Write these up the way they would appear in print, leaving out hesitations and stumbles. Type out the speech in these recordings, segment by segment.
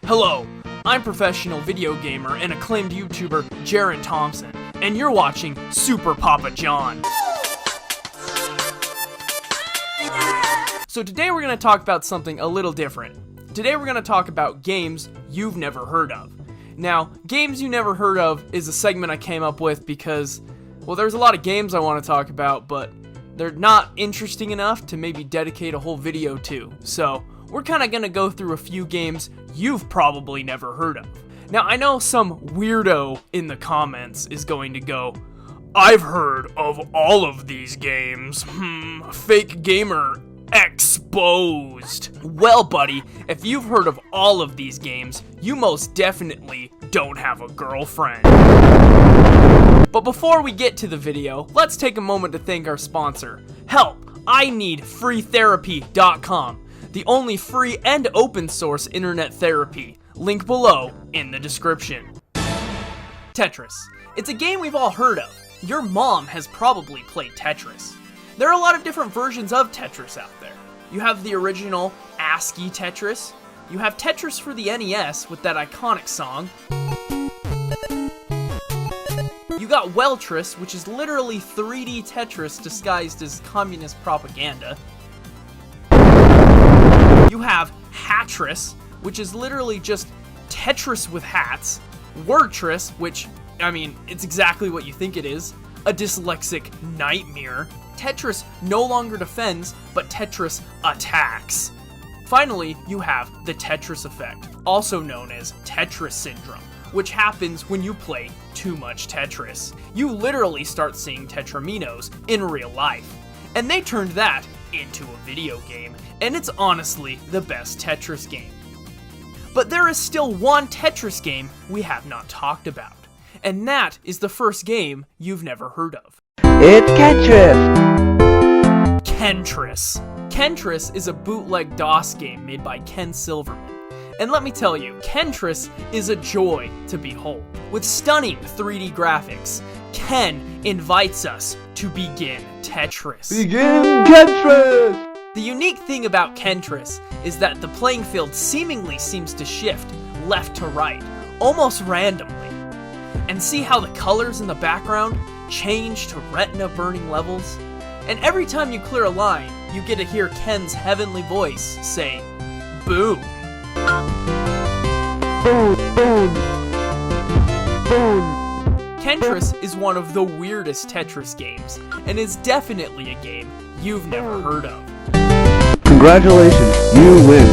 Hello, I'm professional video gamer and acclaimed YouTuber Jaron Thompson, and you're watching SuperPapaJohn. So today we're going to talk about something a little different. Today we're going to talk about games you've never heard of. Now, games you never heard of is a segment I came up with because, well, there's a lot of games I want to talk about, but they're not interesting enough to maybe dedicate a whole video to. So we're kind of going to go through a few games you've probably never heard of. Now, I know some weirdo in the comments is going to go, I've heard of all of these games. Fake gamer exposed. Well, buddy, if you've heard of all of these games, you most definitely don't have a girlfriend. But before we get to the video, let's take a moment to thank our sponsor. Help! I need freetherapy.com. The only free and open source internet therapy. Link below in the description. Tetris. It's a game we've all heard of. Your mom has probably played Tetris. There are a lot of different versions of Tetris out there. You have the original ASCII Tetris. You have Tetris for the NES with that iconic song. You got Weltris, which is literally 3D Tetris disguised as communist propaganda. You have Hatris, which is literally just Tetris with hats. Wordtris, which, I mean, it's exactly what you think it is. A dyslexic nightmare. Tetris no longer defends, but Tetris attacks. Finally, you have the Tetris effect, also known as Tetris syndrome, which happens when you play too much Tetris. You literally start seeing Tetraminos in real life. And they turned that into a video game, and it's honestly the best Tetris game. But there is still one Tetris game we have not talked about, and that is the first game you've never heard of. It's Kentris! Kentris. Kentris is a bootleg DOS game made by Ken Silverman. And let me tell you, Kentris is a joy to behold. With stunning 3D graphics, Ken invites us to begin Tetris. Begin Kentris! The unique thing about Kentris is that the playing field seemingly seems to shift left to right, almost randomly. And see how the colors in the background change to retina-burning levels? And every time you clear a line, you get to hear Ken's heavenly voice say, boom. Boom, boom, boom. Kentris is one of the weirdest Tetris games, and is definitely a game you've never heard of. Congratulations, you win.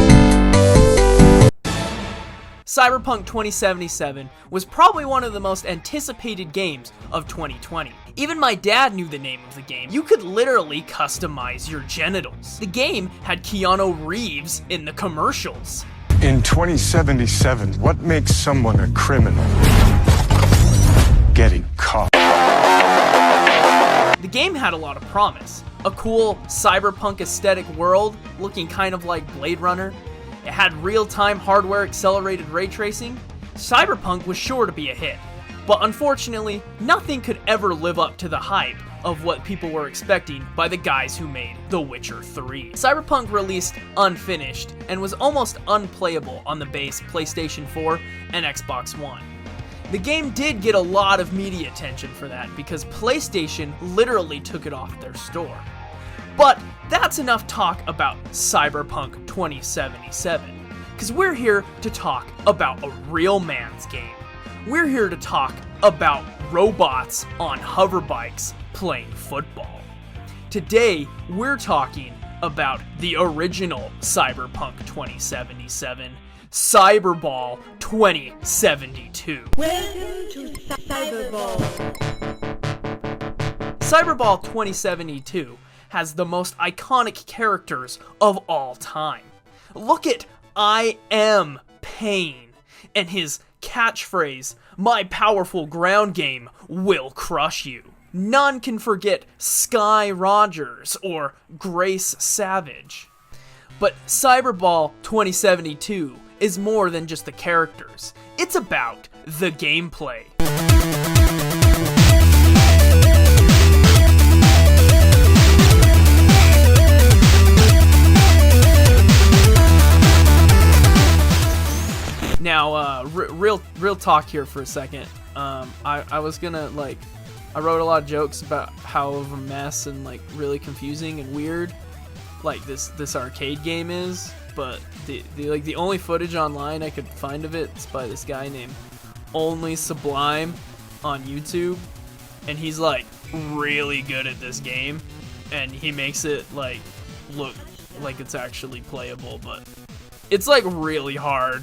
Cyberpunk 2077 was probably one of the most anticipated games of 2020. Even my dad knew the name of the game. You could literally customize your genitals. The game had Keanu Reeves in the commercials. In 2077, what makes someone a criminal? Getting caught. The game had a lot of promise. A cool cyberpunk aesthetic world, looking kind of like Blade Runner. It had real-time hardware accelerated ray tracing. Cyberpunk was sure to be a hit. But unfortunately, nothing could ever live up to the hype of what people were expecting by the guys who made The Witcher 3. Cyberpunk released unfinished and was almost unplayable on the base PlayStation 4 and Xbox One. The game did get a lot of media attention for that because PlayStation literally took it off their store. But that's enough talk about Cyberpunk 2077, because we're here to talk about a real man's game. We're here to talk about robots on hoverbikes playing football. Today, we're talking about the original Cyberpunk 2077, Cyberball 2072. Welcome to Cyberball. Cyberball 2072 has the most iconic characters of all time. Look at I Am Pain and his catchphrase, my powerful ground game will crush you. None can forget Sky Rogers or Grace Savage. But Cyberball 2072 is more than just the characters. It's about the gameplay. Now, real talk here for a second. I was gonna I wrote a lot of jokes about how of a mess and really confusing and weird this arcade game is, but the only footage online I could find of it is by this guy named Only Sublime on YouTube, and he's really good at this game, and he makes it look like it's actually playable, but it's really hard.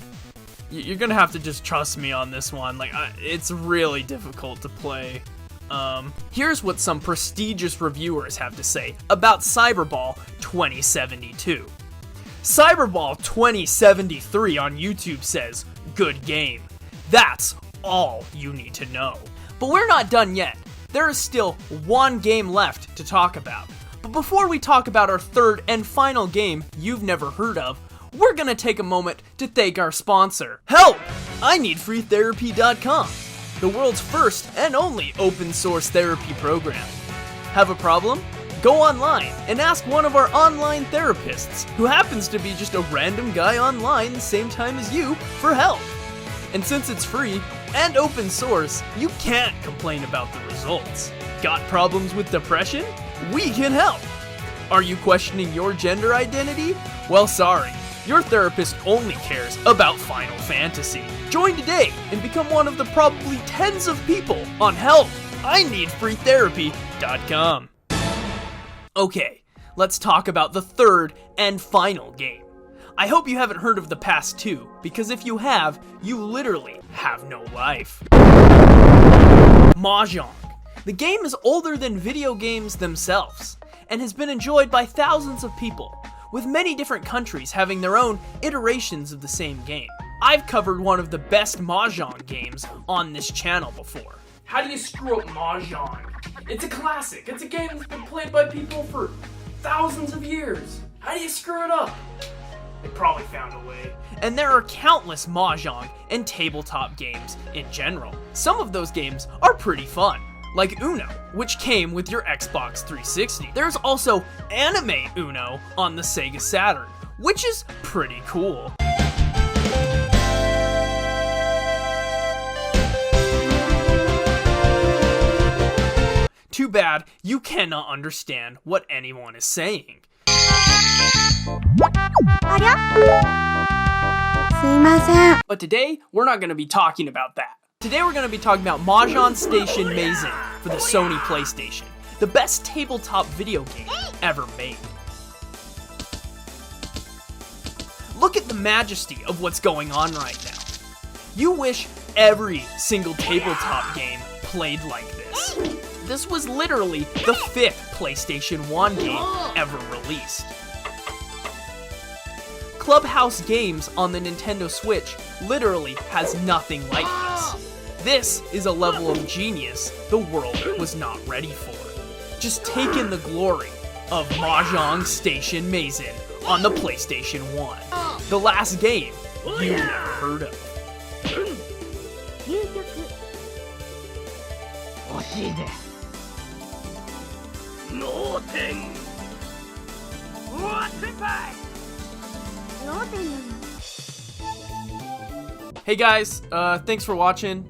You're gonna have to just trust me on this one. It's really difficult to play. Here's what some prestigious reviewers have to say about Cyberball 2072. Cyberball 2073 on YouTube says, "Good game. That's all you need to know." But we're not done yet. There is still one game left to talk about. But before we talk about our third and final game you've never heard of, we're gonna take a moment to thank our sponsor. Help! I need freetherapy.com, the world's first and only open source therapy program. Have a problem? Go online and ask one of our online therapists, who happens to be just a random guy online the same time as you, for help. And since it's free and open source, you can't complain about the results. Got problems with depression? We can help. Are you questioning your gender identity? Well, sorry. Your therapist only cares about Final Fantasy. Join today and become one of the probably tens of people on help.I-need-free-therapy.com. Okay, let's talk about the third and final game. I hope you haven't heard of the past two, because if you have, you literally have no life. Mahjong. The game is older than video games themselves, and has been enjoyed by thousands of people, with many different countries having their own iterations of the same game. I've covered one of the best Mahjong games on this channel before. How do you screw up Mahjong? It's a classic. It's a game that's been played by people for thousands of years. How do you screw it up? They probably found a way. And there are countless Mahjong and tabletop games in general. Some of those games are pretty fun, like Uno, which came with your Xbox 360. There's also Anime Uno on the Sega Saturn, which is pretty cool. Too bad you cannot understand what anyone is saying. But today, we're not going to be talking about that. Today we're going to be talking about Mahjong Station Mazen for the Sony PlayStation, the best tabletop video game ever made. Look at the majesty of what's going on right now. You wish every single tabletop game played like this. This was literally the 5th PlayStation 1 game ever released. Clubhouse Games on the Nintendo Switch literally has nothing like this. This is a level of genius the world was not ready for. Just take in the glory of Mahjong Station Mazen on the PlayStation 1. The last game you never heard of. Hey guys, thanks for watching.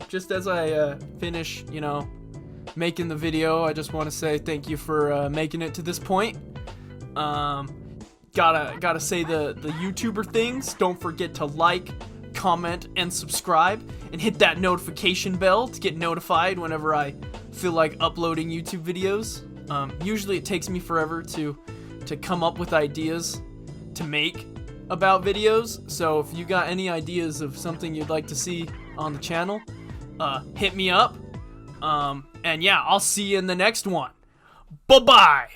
Just as I finish, making the video, I just want to say thank you for making it to this point. Gotta say the YouTuber things. Don't forget to like, comment, and subscribe, and hit that notification bell to get notified whenever I feel like uploading YouTube videos. Usually it takes me forever to come up with ideas to make about videos, so if you got any ideas of something you'd like to see on the channel, hit me up. And yeah, I'll see you in the next one. Bye-bye!